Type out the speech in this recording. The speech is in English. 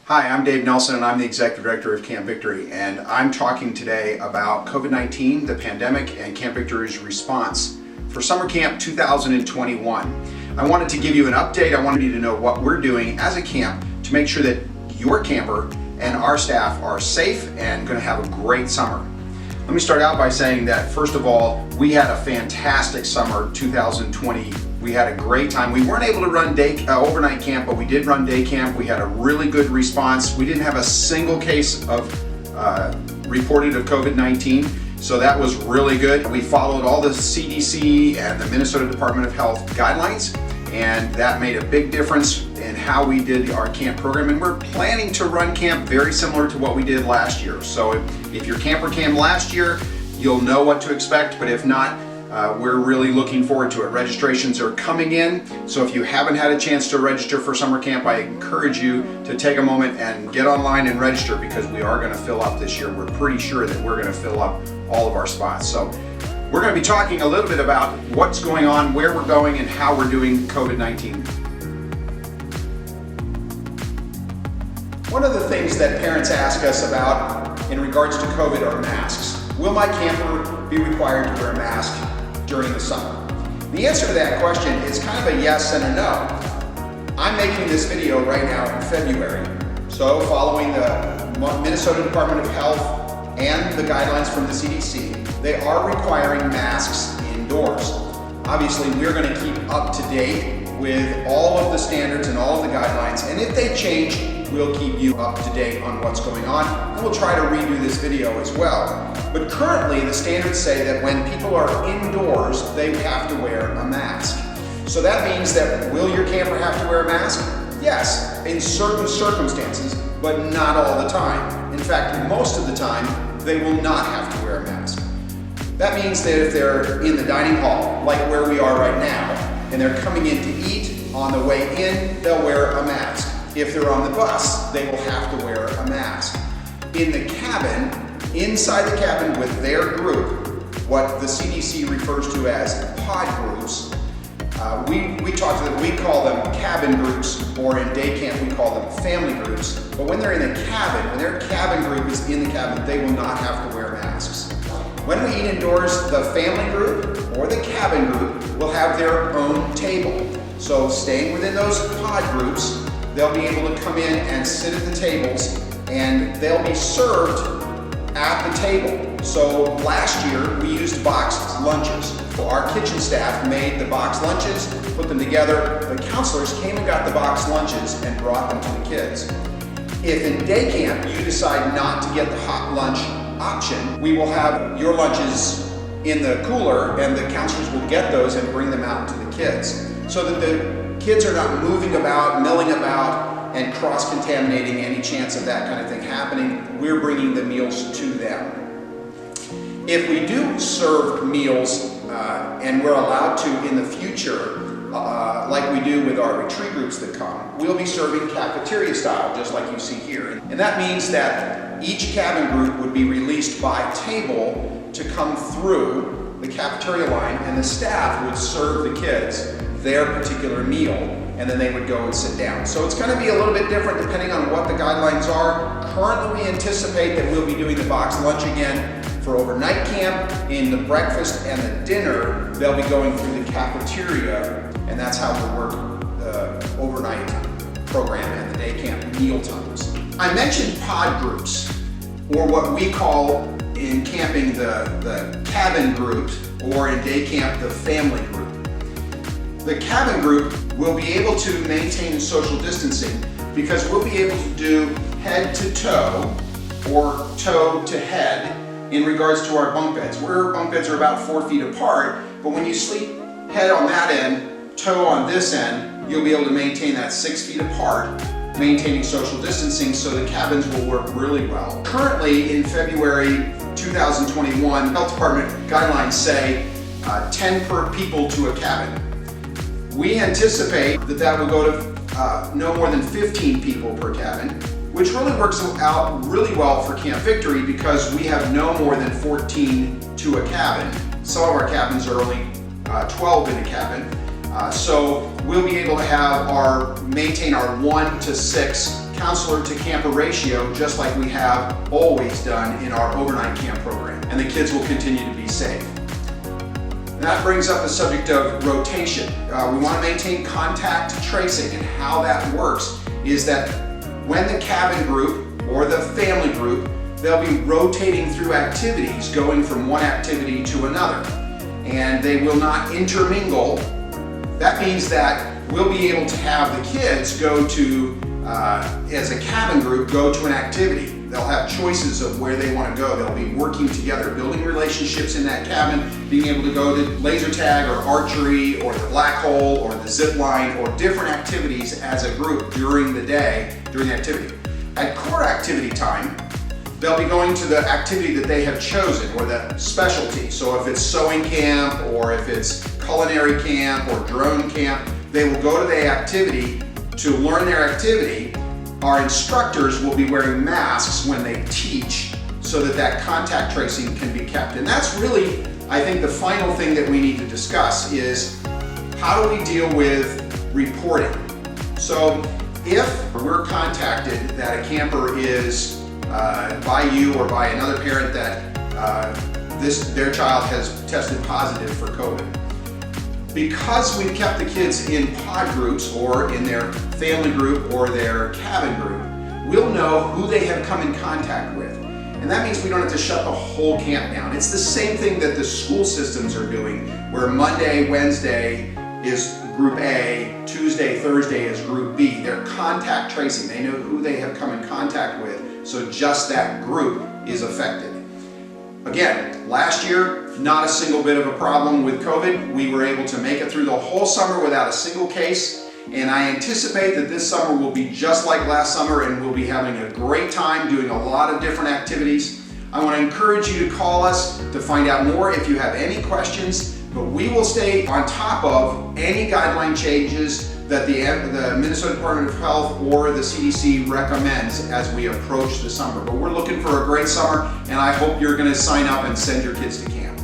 Hi, I'm Dave Nelson and I'm the Executive Director of Camp Victory, and I'm talking today about COVID-19, the pandemic, and Camp Victory's response for Summer Camp 2021. I wanted to give you an update. I wanted you to know what we're doing as a camp to make sure that your camper and our staff are safe and going to have a great summer. Let me start out by saying that, first of all, we had a fantastic summer 2020. We had a great time. We weren't able to run overnight camp, but we did run day camp. We had a really good response. We didn't have a single case of reported of COVID-19, so that was really good. We followed all the CDC and the Minnesota Department of Health guidelines, and that made a big difference in how we did our camp program. And we're planning to run camp very similar to what we did last year. So if your camper came last year, you'll know what to expect, but if not, we're really looking forward to it. Registrations are coming in, so if you haven't had a chance to register for summer camp, I encourage you to take a moment and get online and register, because we are going to fill up this year. We're pretty sure that we're going to fill up all of our spots. So we're going to be talking a little bit about what's going on, where we're going, and how we're doing COVID-19. One of the things that parents ask us about in regards to COVID are masks. Will my camper be required to wear a mask during the summer? The answer to that question is kind of a yes and a no. I'm making this video right now in February, so following the Minnesota Department of Health and the guidelines from the CDC, they are requiring masks indoors. Obviously, we're going to keep up to date with all of the standards and all of the guidelines, and if they change, we'll keep you up to date on what's going on, and we'll try to redo this video as well. But currently, the standards say that when people are indoors, they have to wear a mask. So that means that, will your camper have to wear a mask? Yes, in certain circumstances, but not all the time. In fact, most of the time, they will not have to wear a mask. That means that if they're in the dining hall, like where we are right now, and they're coming in to eat, on the way in, they'll wear a mask. If they're on the bus, they will have to wear a mask. In the cabin, inside the cabin with their group, what the CDC refers to as pod groups, we call them cabin groups, or in day camp we call them family groups. But when they're in the cabin, when their cabin group is in the cabin, they will not have to wear masks. When we eat indoors, the family group or the cabin group will have their own table. So staying within those pod groups, they'll be able to come in and sit at the tables, and they'll be served at the table. So last year we used boxed lunches. Our kitchen staff made the boxed lunches, put them together. The counselors came and got the boxed lunches and brought them to the kids. If in day camp you decide not to get the hot lunch option, we will have your lunches in the cooler, and the counselors will get those and bring them out to the kids, so that the kids are not moving about, milling about, and cross-contaminating any chance of that kind of thing happening. We're bringing the meals to them. If we do serve meals, and we're allowed to in the future, like we do with our retreat groups that come, we'll be serving cafeteria style, just like you see here. And that means that each cabin group would be released by table to come through the cafeteria line, and the staff would serve the kids their particular meal, and then they would go and sit down. So it's going to be a little bit different depending on what the guidelines are. Currently, we anticipate that we'll be doing the boxed lunch again for overnight camp. In the breakfast and the dinner, they'll be going through the cafeteria, and that's how we'll work the overnight program and the day camp meal times. I mentioned pod groups, or what we call in camping the cabin group, or in day camp the family group. The cabin group will be able to maintain social distancing because we'll be able to do head to toe or toe to head in regards to our bunk beds. Our bunk beds are about 4 feet apart, but when you sleep head on that end, toe on this end, you'll be able to maintain that 6 feet apart, maintaining social distancing, so the cabins will work really well. Currently, in February 2021, Health Department guidelines say 10 per people to a cabin. We anticipate that will go to no more than 15 people per cabin, which really works out really well for Camp Victory because we have no more than 14 to a cabin. Some of our cabins are only 12 in a cabin. So we'll be able to have maintain our 1 to 6 counselor to camper ratio, just like we have always done in our overnight camp program, and the kids will continue to be safe. And that brings up the subject of rotation. We want to maintain contact tracing, and how that works is that when the cabin group or the family group, they'll be rotating through activities, going from one activity to another, and they will not intermingle. That means that we'll be able to have the kids go to, as a cabin group, go to an activity. They'll have choices of where they want to go. They'll be working together, building relationships in that cabin, being able to go to laser tag or archery or the black hole or the zip line or different activities as a group during the day, during the activity. At core activity time, they'll be going to the activity that they have chosen, or the specialty. So if it's sewing camp, or if it's culinary camp or drone camp, they will go to the activity to learn their activity. Our instructors will be wearing masks when they teach, so that that contact tracing can be kept. And that's really, I think, the final thing that we need to discuss is how do we deal with reporting? So if we're contacted that a camper is by you or by another parent that their child has tested positive for COVID, because we've kept the kids in pod groups or in their family group or their cabin group, we'll know who they have come in contact with. And that means we don't have to shut the whole camp down. It's the same thing that the school systems are doing, where Monday, Wednesday is group A, Tuesday, Thursday is group B. They're contact tracing. They know who they have come in contact with, so just that group is affected. Again, last year, not a single bit of a problem with COVID. We were able to make it through the whole summer without a single case, and I anticipate that this summer will be just like last summer, and we'll be having a great time doing a lot of different activities. I want to encourage you to call us to find out more if you have any questions, but we will stay on top of any guideline changes that the Minnesota Department of Health or the CDC recommends as we approach the summer. But we're looking for a great summer, and I hope you're going to sign up and send your kids to camp.